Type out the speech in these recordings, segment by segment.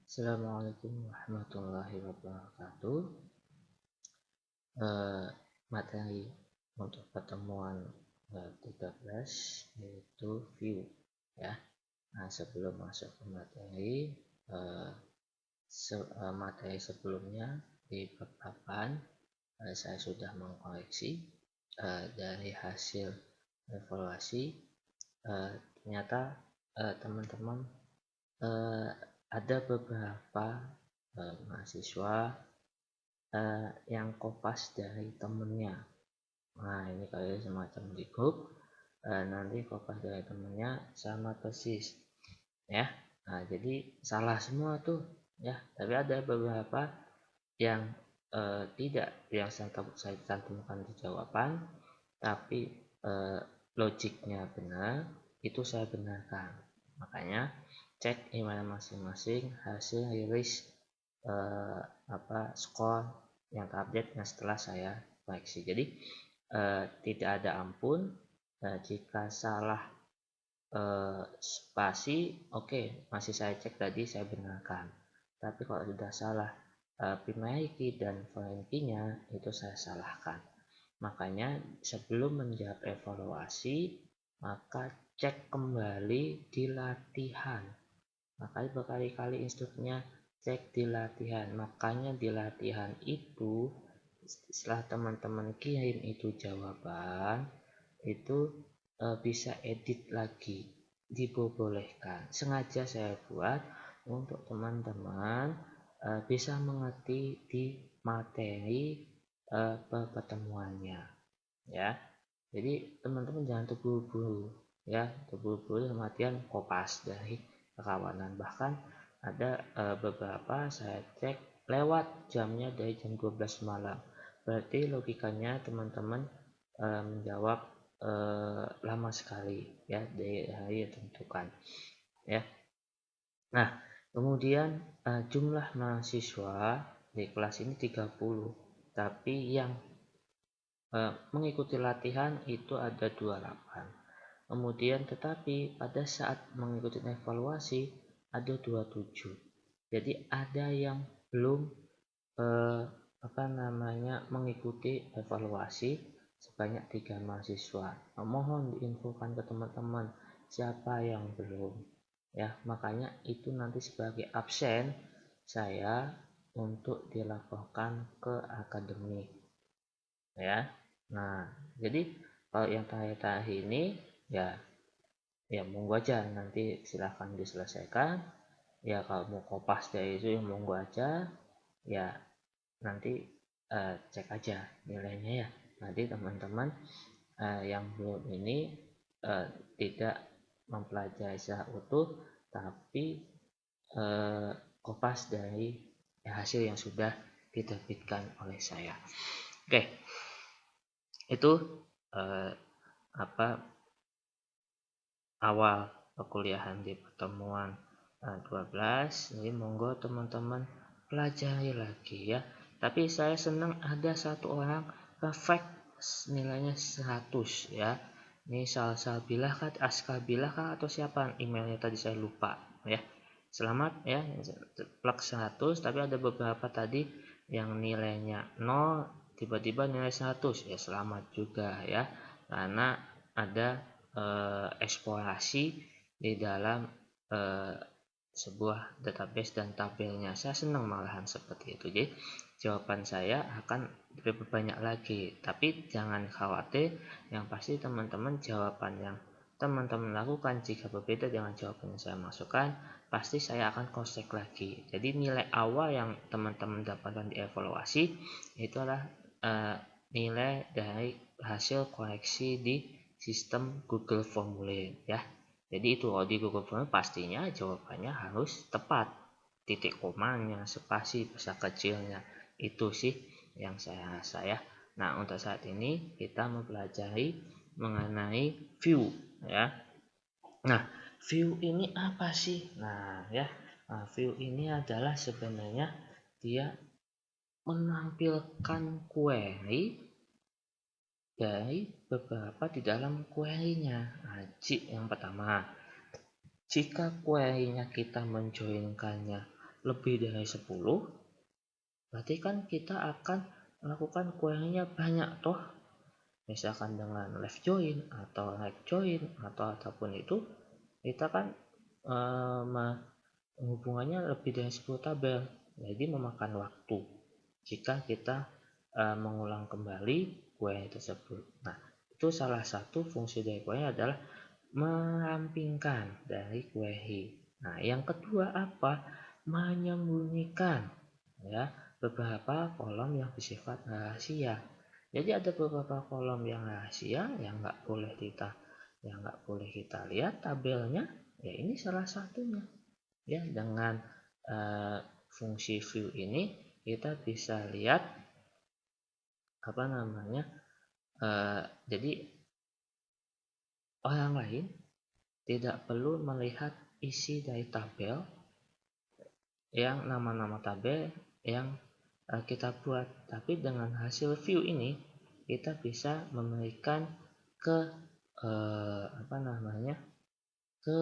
Assalamualaikum warahmatullahi wabarakatuh. Eh, Materi untuk pertemuan 13 yaitu view ya. Nah, sebelum masuk ke materi, eh, materi sebelumnya di bab 8 saya sudah mengkoreksi dari hasil evaluasi. Ternyata teman-teman eh, ada beberapa mahasiswa yang kopas dari temennya. Nah, ini kayak semacam di grup, nanti kopas dari temennya sama persis ya. Nah, jadi salah semua tuh ya, tapi ada beberapa yang tidak, yang saya cantumkan di jawaban tapi logiknya benar, itu saya benarkan. Makanya cek email masing-masing hasil rilis eh, skor yang terupdate yang setelah saya koreksi. Jadi tidak ada ampun jika salah spasi, oke, masih saya cek tadi saya benarkan. Tapi kalau sudah salah primary key dan foreign key-nya itu saya salahkan. Makanya sebelum menjawab evaluasi, maka cek kembali di latihan. Makanya berkali-kali instruknya cek di latihan. Makanya di latihan itu setelah teman-teman kirim itu jawaban, itu bisa edit lagi, diperbolehkan. Sengaja saya buat untuk teman-teman bisa mengerti di materi pertemuannya ya. Jadi teman-teman jangan terburu-buru ya, terburu-buru kematian kopas dari rekawanan. Bahkan ada beberapa saya cek lewat jamnya dari jam 12 malam. Berarti logikanya teman-teman menjawab lama sekali ya dari hari yang ditentukan ya. Nah, kemudian jumlah mahasiswa di kelas ini 30, tapi yang mengikuti latihan itu ada 28. Kemudian tetapi pada saat mengikuti evaluasi ada 27. Jadi ada yang belum mengikuti evaluasi sebanyak 3 mahasiswa. Mohon diinfokan ke teman-teman siapa yang belum ya. Makanya itu nanti sebagai absen saya untuk dilaporkan ke akademik ya. Nah, jadi kalau yang terakhir ini ya monggo aja, nanti silahkan diselesaikan ya. Kalau mau kopas dari itu ya monggo aja ya, nanti cek aja nilainya ya. Nanti teman-teman yang belum ini tidak mempelajari secara utuh tapi kopas dari hasil yang sudah diterbitkan oleh saya. Oke, itu awal perkuliahan di pertemuan 12. Jadi monggo teman-teman pelajari lagi ya. Tapi saya senang ada satu orang perfect nilainya 100 ya. Ini Salsabilah kah, Askabilah kah, atau siapa emailnya tadi saya lupa ya. Selamat ya, plak 100. Tapi ada beberapa tadi yang nilainya 0 tiba-tiba nilai 100 ya, selamat juga ya, karena ada eksplorasi di dalam sebuah database dan tabelnya. Saya senang malahan seperti itu. Jadi jawaban saya akan lebih banyak lagi, tapi jangan khawatir, yang pasti teman-teman jawaban yang teman-teman lakukan jika berbeda dengan jawaban yang saya masukkan, pasti saya akan cross check lagi. Jadi nilai awal yang teman-teman dapatkan di evaluasi itu adalah nilai dari hasil koreksi di sistem Google Formulir ya. Jadi itu kalau di Google Formulir pastinya jawabannya harus tepat, titik komanya, spasi besar kecilnya, itu sih yang saya rasa ya. Nah, untuk saat ini kita mempelajari mengenai view ya. Nah, view ini apa sih? Nah ya, view ini adalah sebenarnya dia menampilkan query dari beberapa di dalam query-nya. Yang pertama, jika query-nya kita menjoinkannya lebih dari 10, berarti kan kita akan melakukan query-nya banyak toh. Misalkan dengan left join atau right join atau apapun itu, kita kan hubungannya lebih dari 10 tabel. Jadi memakan waktu jika kita mengulang kembali query tersebut. Nah, itu salah satu fungsi dari query adalah merampingkan dari query. Nah, yang kedua apa? Menyembunyikan ya beberapa kolom yang bersifat rahasia. Jadi ada beberapa kolom yang rahasia yang nggak boleh kita lihat tabelnya. Ya ini salah satunya. Ya dengan fungsi view ini kita bisa lihat apa namanya. Jadi orang lain tidak perlu melihat isi dari tabel yang nama-nama tabel yang kita buat, tapi dengan hasil view ini kita bisa memberikan ke ke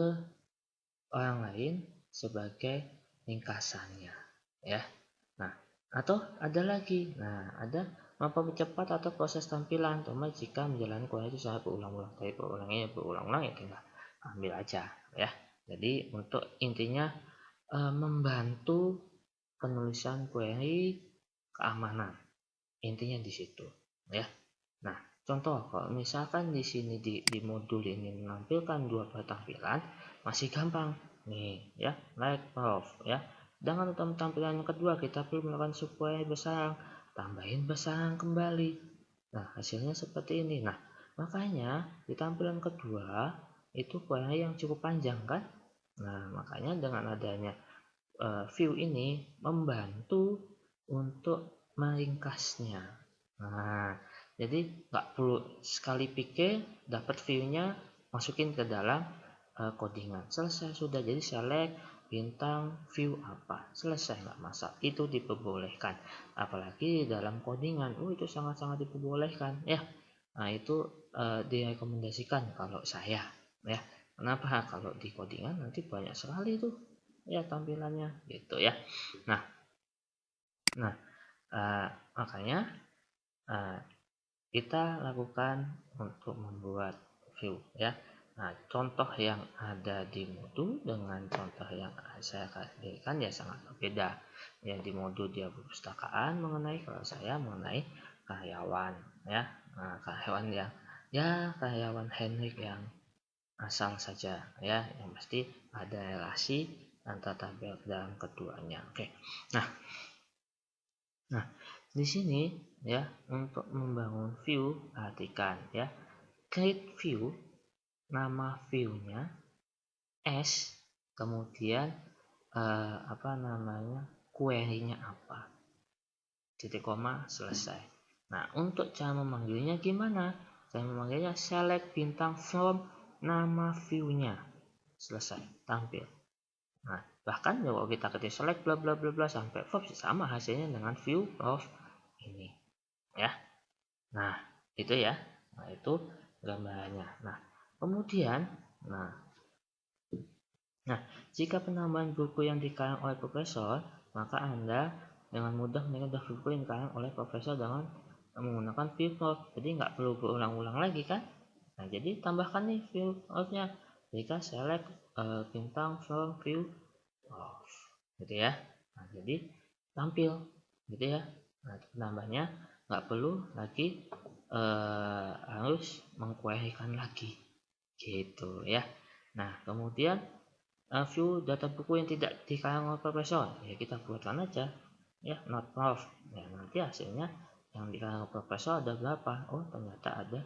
orang lain sebagai ringkasannya ya. Nah, atau ada lagi, ada mempercepat atau proses tampilan, terutama jika menjalani query itu saya berulang-ulang, tapi berulang-ulang ya tinggal ambil aja ya. Jadi untuk intinya membantu penulisan query keamanan, intinya di situ ya. Nah, contoh kalau misalkan di sini di modul ini menampilkan dua tampilan masih gampang nih ya, like proof ya. Dengan tampilan yang kedua kita perlu melakukan subquery bersarang, tambahin bersarang kembali. Nah, hasilnya seperti ini. Nah, makanya di tampilan kedua itu query yang cukup panjang kan. Nah, makanya dengan adanya view ini membantu untuk meringkasnya. Nah, jadi nggak perlu sekali pikir dapat view-nya masukin ke dalam codingan. Selesai sudah, jadi select bintang view apa, selesai, nggak masalah, itu diperbolehkan. Apalagi dalam codingan, itu sangat-sangat diperbolehkan ya. Nah itu direkomendasikan kalau saya ya. Kenapa? Kalau di codingan nanti banyak sekali tuh ya tampilannya gitu ya. Nah makanya kita lakukan untuk membuat view ya. Nah, contoh yang ada di modul dengan contoh yang saya berikan ya sangat berbeda. Yang di modul dia perpustakaan mengenai, kalau saya mengenai karyawan ya. Nah, karyawan Henrik yang asal saja ya, yang pasti ada relasi antara tabel dalam keduanya. Oke. Nah, di sini ya untuk membangun view perhatikan ya. Create view, nama view-nya S, kemudian query-nya apa. Titik koma, selesai. Nah, untuk cara memanggilnya gimana? Cara memanggilnya select bintang from nama view-nya. Selesai, tampil. Nah, bahkan kalau kita ketik select bla bla bla bla sampai verb sama hasilnya dengan view of ini ya. Nah, itu ya. Nah, itu gambarannya. Nah, kemudian jika penambahan buku yang dikarang oleh profesor, maka Anda dengan mudah meninggalkan buku yang dikarang oleh profesor dengan menggunakan view of. Jadi nggak perlu berulang-ulang lagi kan? Nah, jadi tambahkan nih view of-nya. Jika select bintang from view of gitu ya. Nah, jadi tampil gitu ya. Nah, penambahnya nggak perlu lagi harus mengquerykan lagi gitu ya. Nah, kemudian view data buku yang tidak dikarang oleh profesor, ya kita buatkan aja ya not proof. Ya, nanti hasilnya yang dikarang oleh profesor ada berapa? Oh, ternyata ada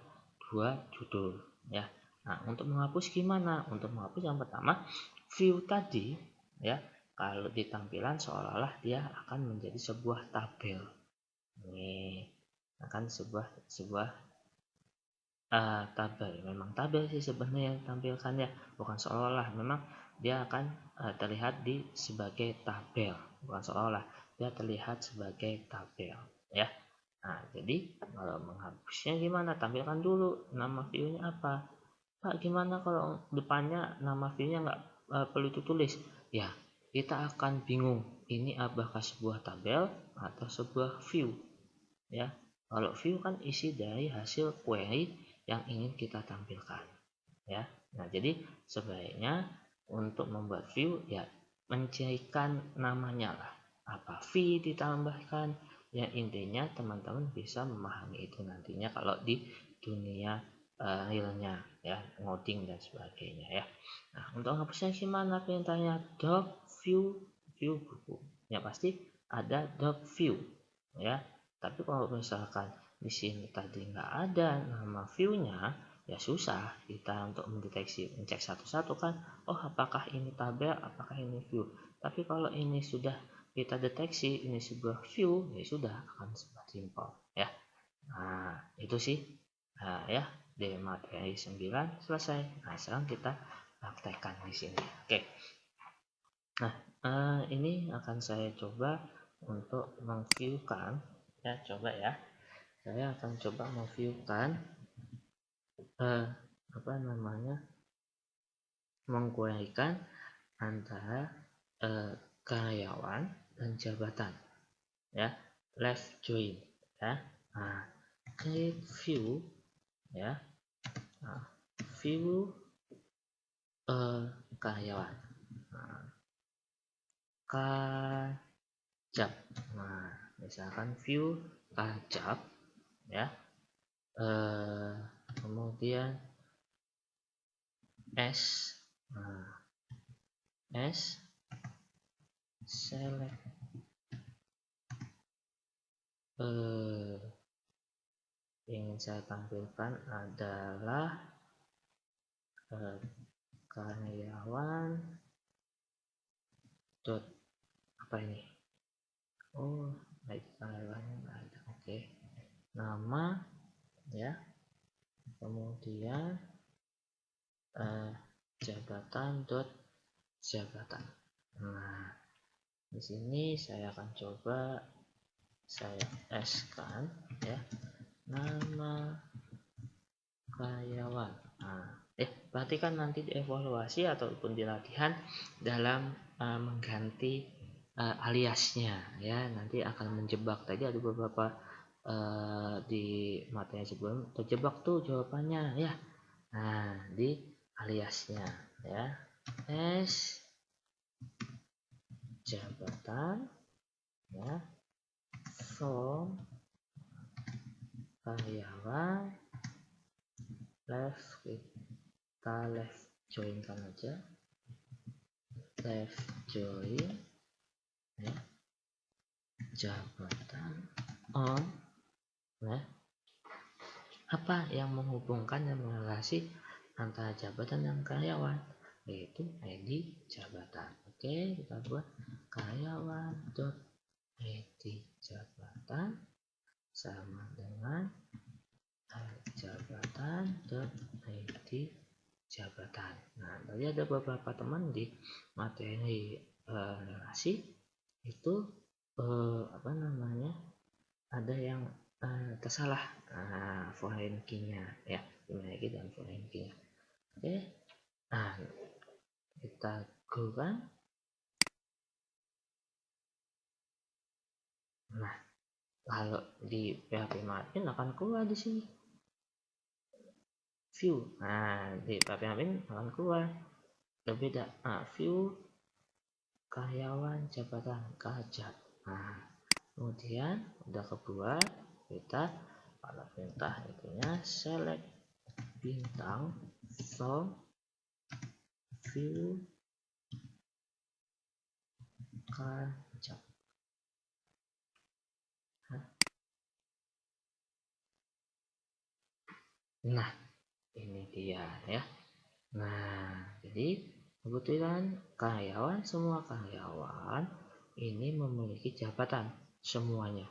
2 judul ya. Nah, untuk menghapus gimana? Untuk menghapus yang pertama, view tadi ya, kalau di tampilan seolah-olah dia akan menjadi sebuah tabel. Ini akan sebuah tabel. Memang tabel sih sebenarnya yang tampilkannya, bukan seolah-olah. Memang dia akan terlihat sebagai tabel, bukan seolah-olah dia terlihat sebagai tabel ya. Nah, jadi kalau menghapusnya gimana? Tampilkan dulu nama view-nya apa. Pak, gimana kalau depannya nama view-nya nggak perlu ditulis? Ya, kita akan bingung ini apakah sebuah tabel atau sebuah view, ya. Kalau view kan isi dari hasil query yang ingin kita tampilkan, ya. Nah, jadi sebaiknya untuk membuat view ya mencirikan namanya lah, apa v ditambahkan, yang intinya teman-teman bisa memahami itu nantinya kalau di dunia realnya, ya, ngoding dan sebagainya, ya. Nah, untuk hapusnya gimana perintahnya? Drop view buku, ya pasti ada drop view, ya. Tapi kalau misalkan di sini tadi nggak ada nama view-nya, ya susah kita untuk mendeteksi, mencek satu-satu kan, oh apakah ini tabel, apakah ini view. Tapi kalau ini sudah kita deteksi ini sebuah view, ya sudah akan sangat simpel, ya. Nah, itu sih, ya, di materi 9 selesai. Nah, sekarang kita praktekkan di sini. Oke. Nah, ini akan saya coba untuk meng-view-kan, ya, coba ya. Saya akan coba meng-view-kan mengquery-kan antara karyawan dan jabatan, ya, left join, ya. Nah, create view, ya. Nah, view karyawan, nah, kajab. Nah, misalkan view kajab, ya. Kemudian S, nah, S select ingin saya tampilkan adalah karyawan dot apa ini, oh baik, karyawannya nggak ada, oke. Nama, ya, kemudian jabatan dot jabatan. Nah, di sini saya akan coba saya S-kan, ya, nama karyawan. Nah, perhatikan nanti dievaluasi ataupun di latihan dalam mengganti aliasnya, ya, nanti akan menjebak. Tadi ada beberapa di materi sebelum terjebak tuh jawabannya, ya. Nah, di aliasnya, ya, S jabatan, ya, from karyawan, left, kita left join kan aja, left join, ya, jabatan on, ya. Apa yang menghubungkan dan merelasi antara jabatan dan karyawan, yaitu ID jabatan. Oke, kita buat karyawan dot ID jabatan sama dengan jabatan dot ID jabatan. Nah, tadi ada beberapa teman di materi relasi itu ada yang tersalah foreign key-nya, ya, dimiliki dan foreign key-nya. Oke. Nah, kita go kan. Nah, kalau di PHP Martin akan keluar di sini view. Nah, di PHP Martin akan keluar berbeda. Nah, view karyawan jabatan kajab. Nah, kemudian udah kebuat, kita pada perintah itunya select bintang from view kajab. Nah, ini dia, ya. Nah, jadi kebetulan karyawan, semua karyawan ini memiliki jabatan semuanya,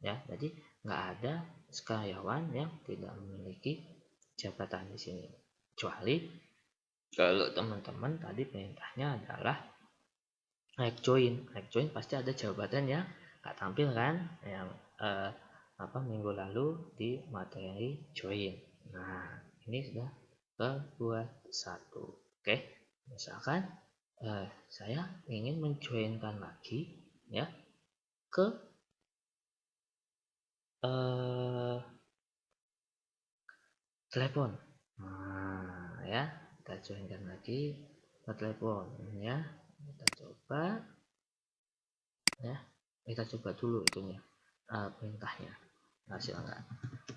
ya. Jadi nggak ada karyawan yang tidak memiliki jabatan di sini, kecuali kalau teman-teman tadi perintahnya adalah like join pasti ada jabatan yang nggak tampil kan, yang minggu lalu di materi join. Nah, ini sudah kebuat satu. Oke, misalkan saya ingin menjoinkan lagi ya ke telepon. Nah, ya, kita joinkan lagi ke telepon ya. Kita coba ya. Kita coba dulu itunya perintahnya. Nah, silakan.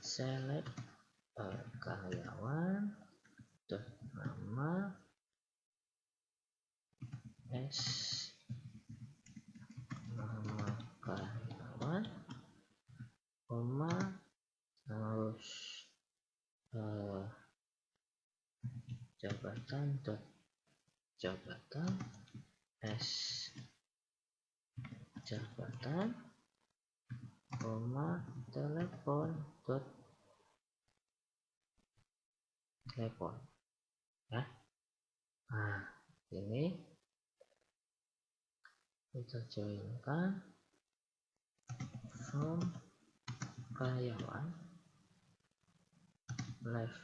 Select karyawan nama S nama karyawan koma terus jabatan S jabatan koma telepon ya. Nah, ini kita joinkan from karyawan left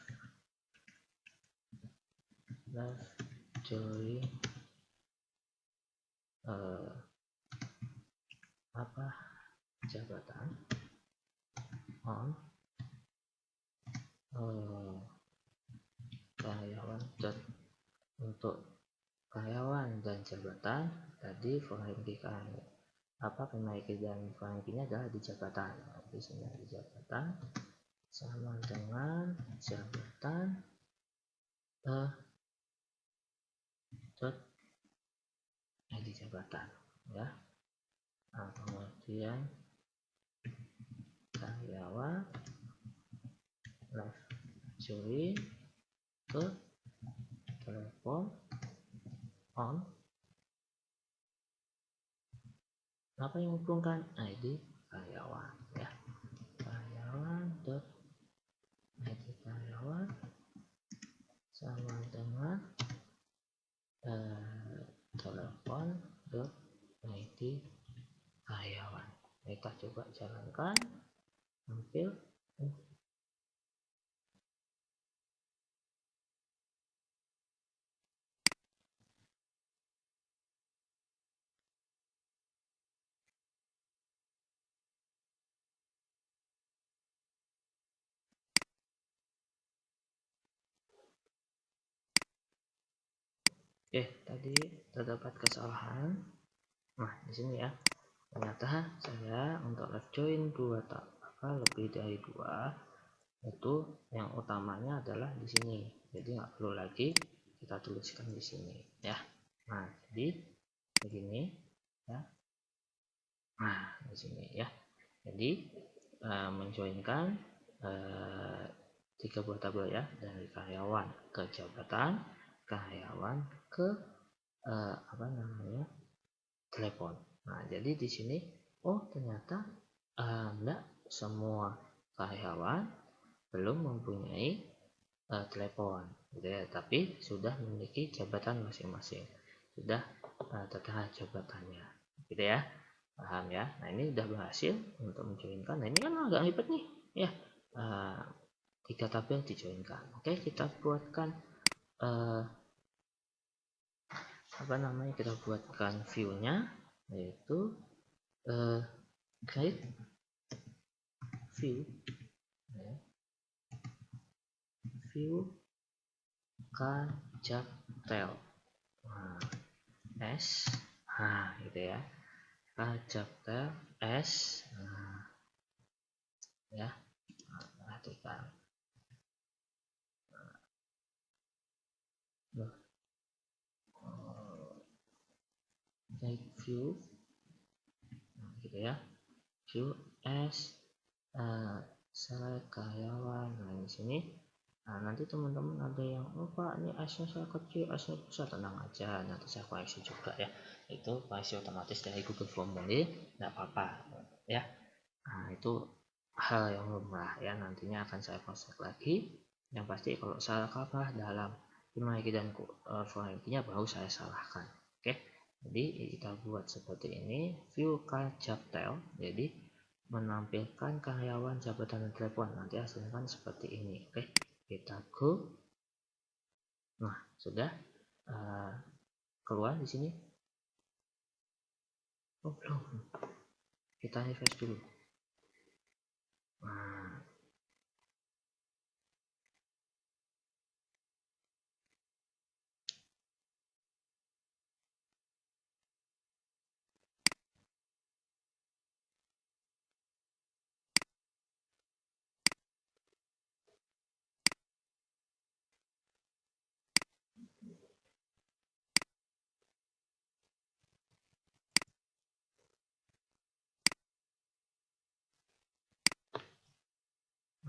join jabatan on karyawan untuk karyawan dan jabatan tadi penaikan penaikan dan penaikannya adalah di jabatan. Di sini di jabatan sama dengan jabatan di jabatan ya. Nah, kemudian karyawan left join ke telepon on apa yang menghubungkan ID karyawan ya. Karyawan ID karyawan sama dengan telepon ID karyawan. Kita coba jalankan tampil. Tadi terdapat kesalahan. Nah, di sini ya. Ternyata saya untuk live join lebih dari 2 itu yang utamanya adalah di sini. Jadi nggak perlu lagi kita tuliskan di sini ya. Nah, jadi begini ya. Nah, di sini ya. Jadi menjoinkan 3 buah tabel ya, dari karyawan ke jabatan, karyawan ke telepon. Nah, jadi di sini ternyata enggak semua karyawan belum mempunyai telepon gitu ya, tapi sudah memiliki jabatan masing-masing, sudah tertera jabatannya gitu ya. Paham ya? Nah, ini udah berhasil untuk menjoinkan. Nah, ini kan agak ribet nih ya, 3 tabel dijoinkan. Oke, kita buatkan kita buatkan view-nya, yaitu create view ya. View kajabtel S gitu ya, kajabtel S ya. Perhatikan view gitu ya, view S select karyawan. Nah, di sini nanti teman-teman ada yang Pak, ini S-nya saya kecil, S-nya besar, tenang aja, nanti saya koreksi juga ya. Itu koreksi otomatis dari Google Formulir, tidak apa-apa ya. Nah, itu hal yang lumrah ya, nantinya akan saya cross lagi. Yang pasti kalau salah kaprah dalam penaikan dan penaikannya baru saya salahkan. Oke, jadi kita buat seperti ini, view kajabtel, jadi menampilkan karyawan, jabatan, dan telepon. Nanti hasilnya kan seperti ini. Oke, kita go. Nah, sudah. keluar di sini. Oh belum, kita refresh dulu.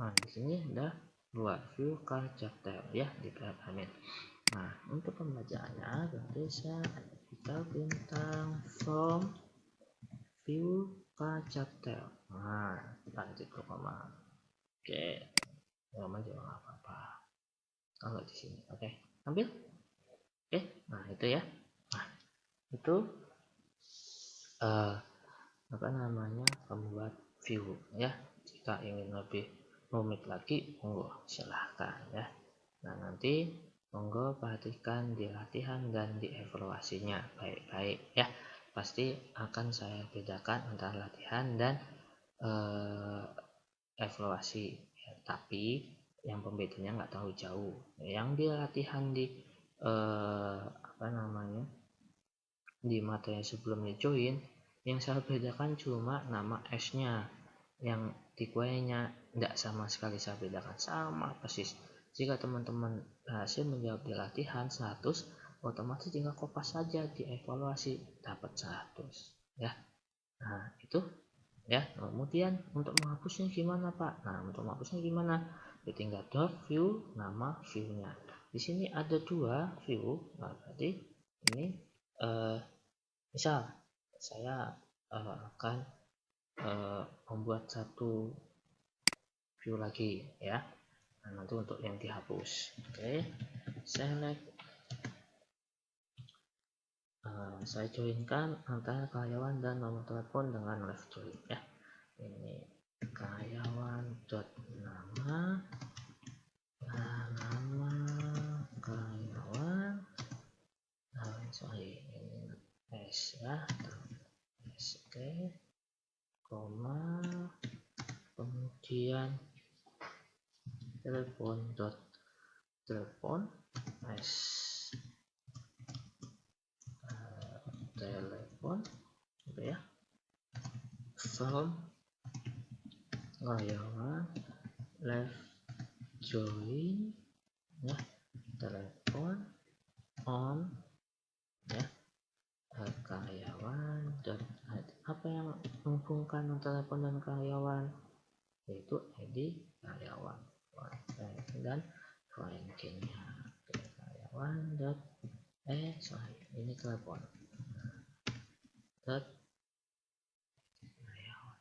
Nah, di sini udah buat view Carchatel ya di Amin. Nah, untuk pembacaannya berarti kita bintang from view Carchatel. Nah, lanjut ke koma. Oke, koma juga nggak apa-apa. Kalau di sini, oke, ambil. Oke, nah itu ya. Nah, itu apa namanya membuat view ya. Jika ingin lebih rumit lagi, monggo silahkan ya. Nah, nanti monggo perhatikan di latihan dan di evaluasinya baik-baik ya. Pasti akan saya bedakan antara latihan dan evaluasi ya, tapi yang pembedanya nggak terlalu jauh. Yang di latihan di apa namanya di materi sebelumnya join, yang saya bedakan cuma nama S-nya, yang di kuenya tidak sama sekali saya bedakan, sama persis. Jika teman-teman berhasil menjawab di latihan 100, otomatis tinggal kopas saja di evaluasi dapat 100 ya. Nah itu ya. Kemudian untuk menghapusnya gimana Pak? Nah, untuk menghapusnya gimana? Ya, tinggal dot view nama viewnya. Di sini ada 2 view. Nah, berarti ini misal saya akan membuat satu view lagi ya. Nah, nanti untuk yang dihapus. Oke. Select saya joinkan antara karyawan dan nomor telepon dengan left join ya. Ini karyawan dot nama karyawan sorry ini S ya, S, oke, koma, kemudian telepon dot telepon S, telepon gitu ya, from karyawan left join ya, telepon on ya, karyawan dan apa yang menghubungkan telepon dan karyawan, yaitu ID karyawan dan rankingnya karyawan dot sorry ini telepon dot karyawan.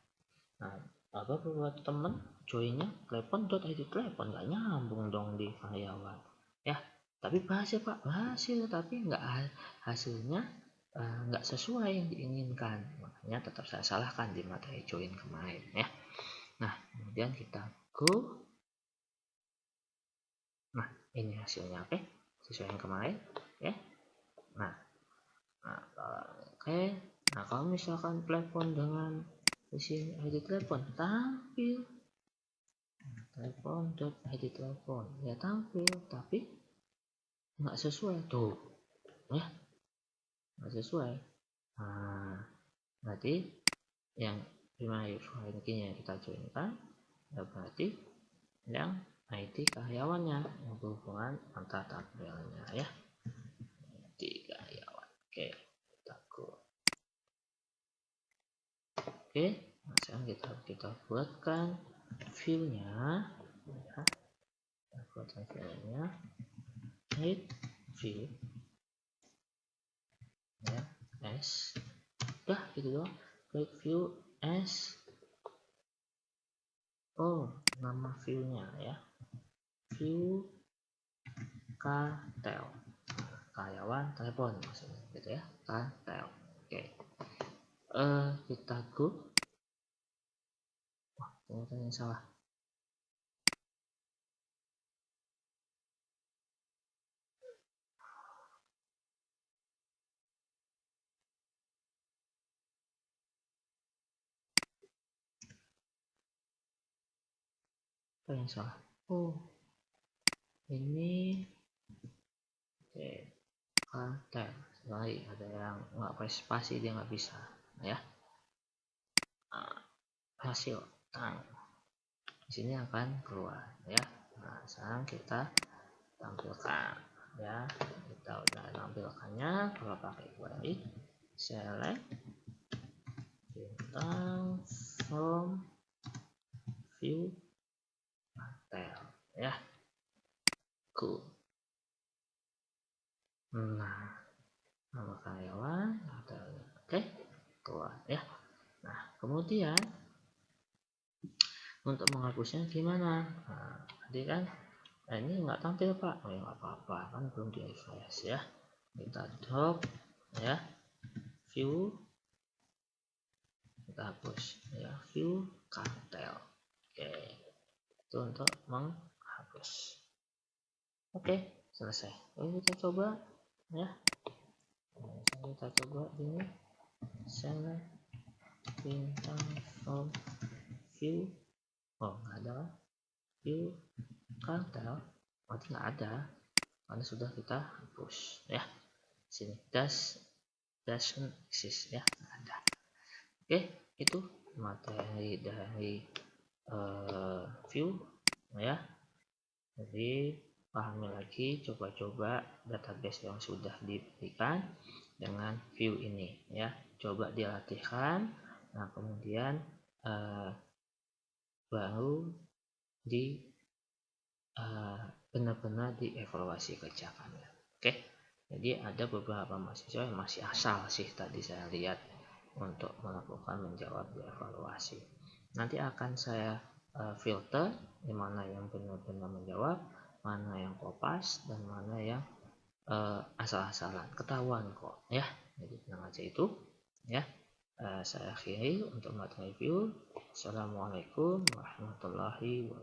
Nah, apa buat temen joinnya telepon dot ID telepon, nggak nyambung dong di karyawan ya. Tapi berhasil Pak, berhasil, tapi nggak hasilnya nggak sesuai yang diinginkan, makanya tetap saya salahkan di materi join kemarin ya. Nah, kemudian kita go. Nah, ini hasilnya, oke, sesuai yang kemarin ya. Nah, oke. Nah, kalau misalkan telepon dengan isi ID telepon tampil telepon dot ID telepon ya, tampil, tapi nggak sesuai tuh ya, nggak sesuai. Nah, berarti yang primary ranking yang kita joinkan ya, berarti yang ID karyawannya, yang berhubungan antar tabelnya ya, di karyawan. Oke, kita go. Oke, nah sekarang kita buatkan view-nya ya. Kita buatkan view-nya create view ya, as udah gitu doang. Create view as nama view-nya ya, view Cartel, karyawan telepon maksudnya gitu ya, Cartel. Oke, kita go. Wah, ternyata yang salah. Apa yang salah? Oh, ini konten. Sorry, ada yang nggak pakai spasi, dia nggak bisa ya. Hasil di sini akan keluar ya. Nah, sekarang kita tampilkan ya. Kita udah tampilkannya. Kalau pakai query, select bintang from view hotel ya. Cool. Nah, nama karyawan hotel. Oke, keluar ya. Nah, kemudian untuk menghapusnya gimana? Nah, tadi kan ini nggak tampil pak. Oh ya nggak apa-apa, kan belum di refresh ya. Kita drop ya, view, kita hapus ya, view kartel. Oke, itu untuk menghapus. Oke, selesai. Lalu kita coba ya. Nah, kita coba ini select bintang from view. Oh nggak ada kan? View kartel, berarti nggak ada karena sudah kita hapus ya. Sini doesn't exist ya, nggak ada. Oke, itu materi dari view ya. Jadi pahami lagi, coba-coba database yang sudah diberikan dengan view ini ya. Coba dilatihkan. Nah kemudian baru benar-benar dievaluasi kerjakannya. Oke, jadi ada beberapa mahasiswa yang masih asal sih tadi saya lihat untuk melakukan menjawab dievaluasi. Nanti akan saya filter di mana yang benar-benar menjawab, mana yang kopas, dan mana yang asal-asalan. Ketahuan kok ya. Jadi tenang aja itu ya. Saya akhiri untuk materi review. Assalamualaikum warahmatullahi wabarakatuh.